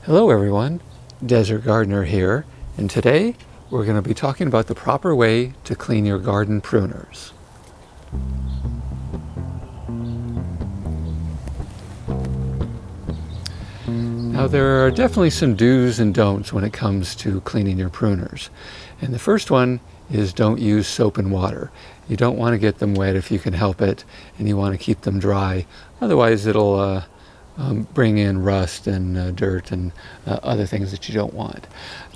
Hello everyone, Desert Gardener here, and today we're going to be talking about the proper way to clean your garden pruners. Now there are definitely some do's and don'ts when it comes to cleaning your pruners. And the first one is don't use soap and water. You don't want to get them wet if you can help it, and you want to keep them dry. Otherwise it'll bring in rust and dirt and other things that you don't want.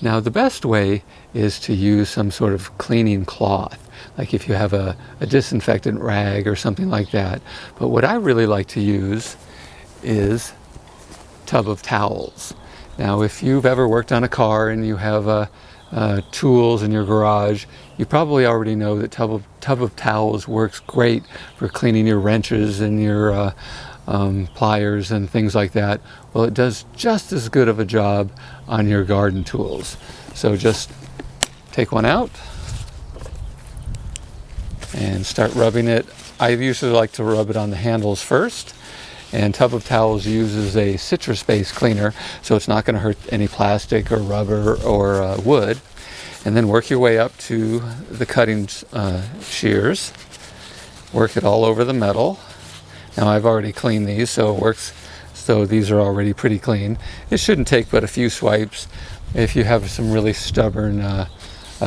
Now the best way is to use some sort of cleaning cloth, like if you have a disinfectant rag or something like that. But what I really like to use is tub of towels. Now if you've ever worked on a car and you have tools in your garage, you probably already know that tub of towels works great for cleaning your wrenches and your pliers and things like that. Well, it does just as good of a job on your garden tools. So just take one out and start rubbing it. I usually like to rub it on the handles first, and tub of towels uses a citrus-based cleaner, so it's not going to hurt any plastic or rubber or wood. And then work your way up to the cutting shears. Work it all over the metal. Now I've already cleaned these, so it works. So these are already pretty clean. It shouldn't take but a few swipes. If you have some really stubborn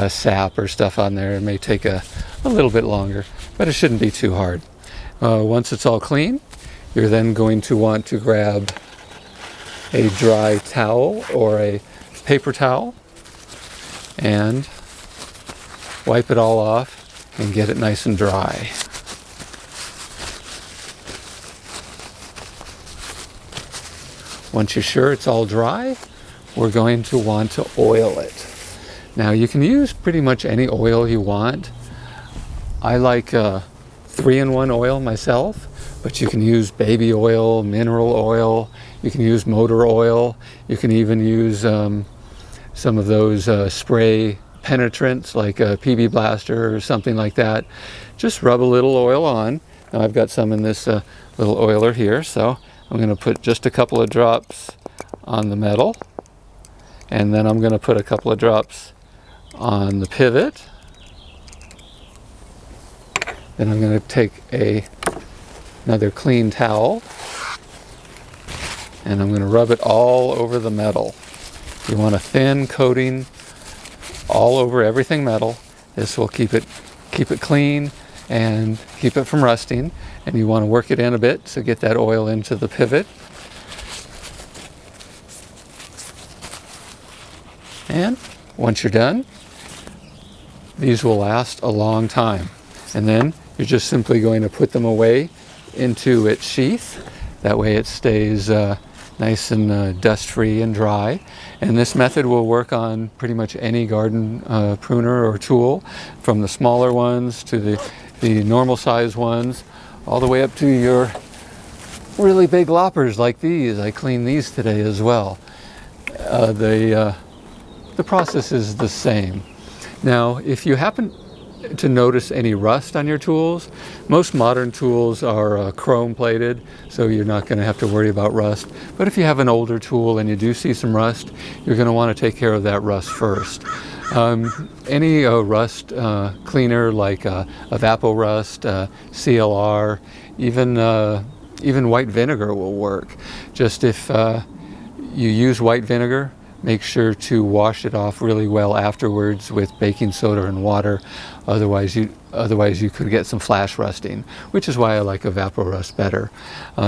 sap or stuff on there, it may take a little bit longer, but it shouldn't be too hard. Once it's all clean, you're then going to want to grab a dry towel or a paper towel and wipe it all off and get it nice and dry. Once you're sure it's all dry, we're going to want to oil it. Now you can use pretty much any oil you want. I like 3-in-1 oil myself, but you can use baby oil, mineral oil, you can use motor oil, you can even use some of those spray penetrants like a PB Blaster or something like that. Just rub a little oil on. Now I've got some in this little oiler here, so I'm going to put just a couple of drops on the metal, and then I'm going to put a couple of drops on the pivot. Then I'm going to take another clean towel and I'm going to rub it all over the metal. You want a thin coating all over everything metal. This will keep it clean and keep it from rusting. And you want to work it in a bit, so get that oil into the pivot. And once you're done, these will last a long time. And then you're just simply going to put them away into its sheath. That way it stays nice and dust-free and dry. And this method will work on pretty much any garden pruner or tool, from the smaller ones to the normal size ones, all the way up to your really big loppers like these. I cleaned these today as well. The process is the same. Now, if you happen to notice any rust on your tools, most modern tools are chrome plated, so you're not going to have to worry about rust. But if you have an older tool and you do see some rust, you're going to want to take care of that rust first. Any rust cleaner like Evapo-Rust, CLR, even white vinegar will work. Just if you use white vinegar, make sure to wash it off really well afterwards with baking soda and water. Otherwise you could get some flash rusting, which is why I like Evapo-Rust better.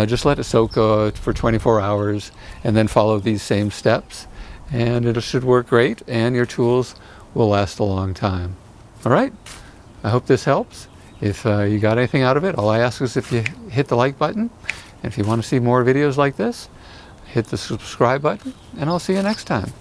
Just let it soak for 24 hours and then follow these same steps, and it should work great, and your tools will last a long time. All right, I hope this helps. If you got anything out of it, all I ask is if you hit the like button, and if you want to see more videos like this, hit the subscribe button, and I'll see you next time.